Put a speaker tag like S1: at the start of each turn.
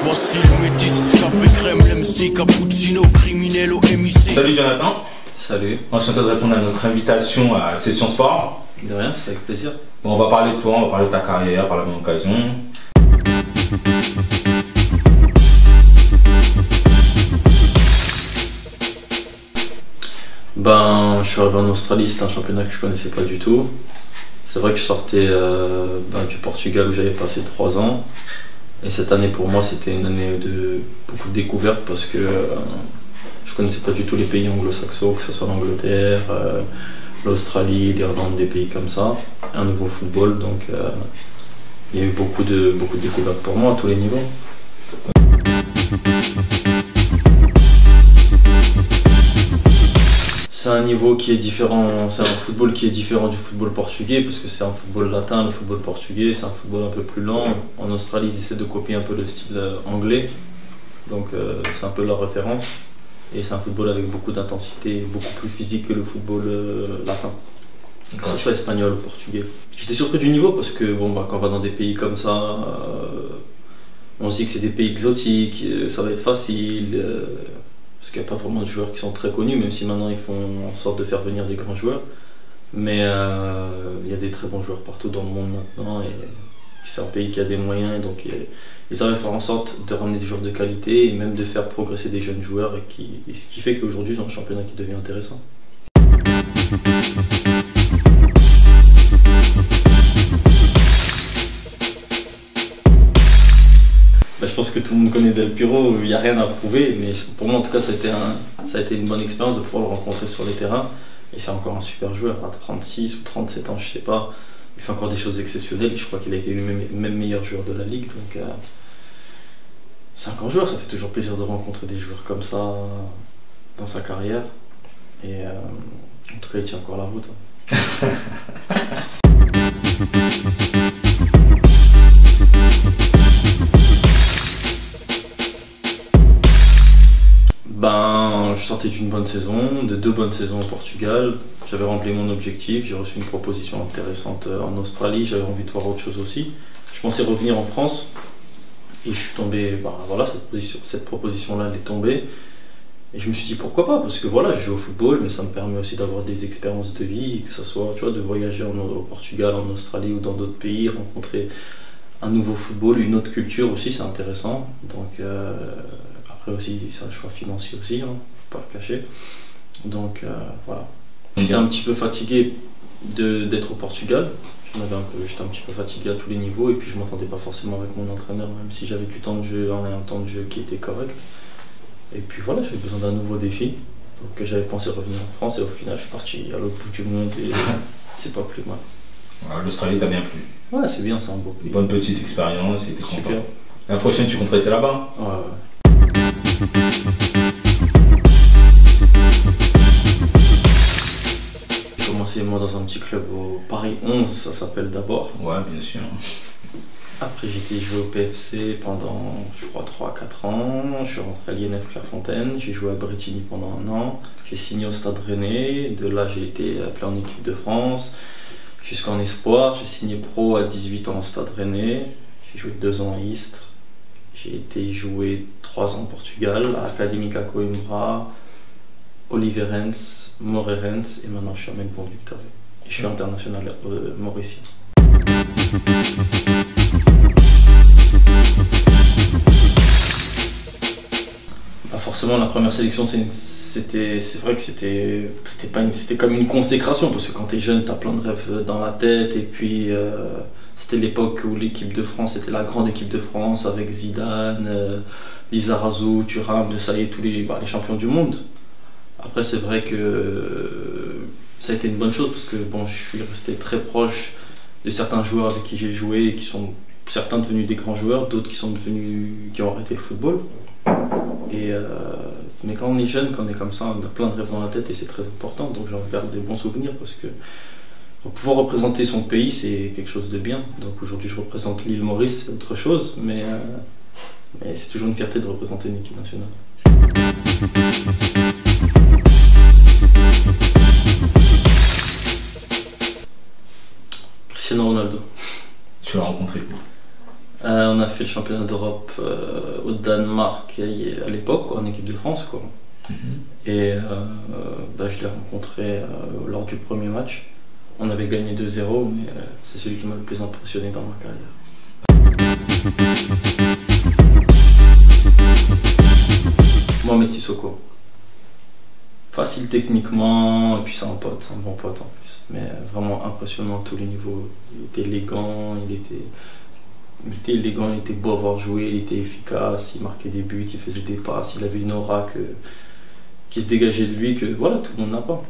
S1: Voici le métis, café crème, l'MC, cappuccino, criminel au MIC.
S2: Salut Jonathan.
S3: Salut.
S2: Enchanté de répondre à notre invitation à Session Sport.
S3: De rien, c'est avec plaisir.
S2: Bon, on va parler de toi, on va parler de ta carrière par la même occasion.
S3: Ben, je suis arrivé en Australie, c'était un championnat que je connaissais pas du tout. C'est vrai que je sortais du Portugal où j'avais passé 3 ans. Et cette année pour moi c'était une année de beaucoup de découvertes parce que je connaissais pas du tout les pays anglo-saxons, que ce soit l'Angleterre, l'Australie, l'Irlande, des pays comme ça. Un nouveau football, donc il y a eu beaucoup de découvertes pour moi à tous les niveaux. C'est un niveau qui est différent, c'est un football qui est différent du football portugais parce que c'est un football latin, le football portugais, c'est un football un peu plus lent. En Australie, ils essaient de copier un peu le style anglais, donc c'est un peu leur référence. Et c'est un football avec beaucoup d'intensité, beaucoup plus physique que le football latin, que ce soit espagnol ou portugais. J'étais surpris du niveau parce que bon, quand on va dans des pays comme ça, on se dit que c'est des pays exotiques, ça va être facile. Parce qu'il n'y a pas vraiment de joueurs qui sont très connus, même si maintenant ils font en sorte de faire venir des grands joueurs. Mais il y a des très bons joueurs partout dans le monde maintenant, et c'est un pays qui a des moyens, et donc ils arrivent à faire en sorte de ramener des joueurs de qualité et même de faire progresser des jeunes joueurs, et ce qui fait qu'aujourd'hui ils ont un championnat qui devient intéressant. Je pense que tout le monde connaît Del Piro, il n'y a rien à prouver, mais pour moi en tout cas ça a été une bonne expérience de pouvoir le rencontrer sur les terrains. Et c'est encore un super joueur, à 36 ou 37 ans, je sais pas, il fait encore des choses exceptionnelles, je crois qu'il a été lui-même meilleur joueur de la Ligue. Donc c'est un grand joueur, ça fait toujours plaisir de rencontrer des joueurs comme ça dans sa carrière. Et en tout cas il tient encore la route. Ben, je sortais d'une bonne saison, de 2 bonnes saisons au Portugal. J'avais rempli mon objectif, j'ai reçu une proposition intéressante en Australie, j'avais envie de voir autre chose aussi. Je pensais revenir en France et je suis tombé, ben voilà, cette proposition-là elle est tombée. Et je me suis dit pourquoi pas, parce que voilà, je joue au football, mais ça me permet aussi d'avoir des expériences de vie, que ce soit, tu vois, de voyager au Portugal, en Australie ou dans d'autres pays, rencontrer un nouveau football, une autre culture aussi, c'est intéressant. Donc après aussi, c'est un choix financier aussi, hein, pas le cacher. Donc voilà. J'étais un petit peu fatigué d'être au Portugal. J'étais un petit peu fatigué à tous les niveaux, et puis je m'entendais pas forcément avec mon entraîneur, même si j'avais du temps de jeu, un temps de jeu qui était correct. Et puis voilà, j'avais besoin d'un nouveau défi. Donc j'avais pensé revenir en France, et au final je suis parti à l'autre bout du monde, et c'est pas plus mal.
S2: L'Australie t'a bien plu?
S3: Ouais, c'est bien, c'est un beau pays.
S2: Une bonne petite expérience, et t'es content.
S3: Super.
S2: La prochaine, tu comptes rester là-bas?
S3: Ouais. J'ai commencé moi dans un petit club au Paris 11, ça s'appelle d'abord.
S2: Ouais, bien sûr.
S3: Après j'ai joué au PFC pendant, je crois, 3-4 ans. Je suis rentré à l'INF Clairefontaine, j'ai joué à Bretigny pendant 1 an. J'ai signé au Stade Rennais, de là j'ai été appelé en équipe de France jusqu'en espoir. J'ai signé pro à 18 ans au Stade Rennais, j'ai joué 2 ans à Istres. J'ai été jouer 3 ans au Portugal, à Académica Coimbra, Oliveirense, Moreirense, et maintenant je suis à Melbourne Victoria. Et je suis international mauricien. Bah forcément la première sélection c'est vrai que c'était comme une consécration, parce que quand tu es jeune tu as plein de rêves dans la tête, et puis c'était l'époque où l'équipe de France était la grande équipe de France avec Zidane, Lizarazu, Thuram, De Sailly, tous les champions du monde. Après c'est vrai que ça a été une bonne chose, parce que bon, je suis resté très proche de certains joueurs avec qui j'ai joué, et qui sont certains devenus des grands joueurs, d'autres qui ont arrêté le football. Mais quand on est jeune, quand on est comme ça, on a plein de rêves dans la tête, et c'est très important, donc j'en garde des bons souvenirs, parce que pouvoir représenter son pays, c'est quelque chose de bien. Donc aujourd'hui je représente l'île Maurice, c'est autre chose, mais c'est toujours une fierté de représenter une équipe nationale. Cristiano Ronaldo.
S2: Tu l'as rencontré où?
S3: On a fait le championnat d'Europe au Danemark à l'époque, en équipe de France, quoi. Et je l'ai rencontré lors du premier match. On avait gagné 2-0, mais c'est celui qui m'a le plus impressionné dans ma carrière. Mohamed Sissoko. Facile techniquement, et puis c'est un pote, un bon pote en plus. Mais vraiment impressionnant à tous les niveaux. Il était élégant, il était beau à voir jouer, il était efficace, il marquait des buts, il faisait des passes, il avait une aura qui se dégageait de lui que voilà, tout le monde n'a pas.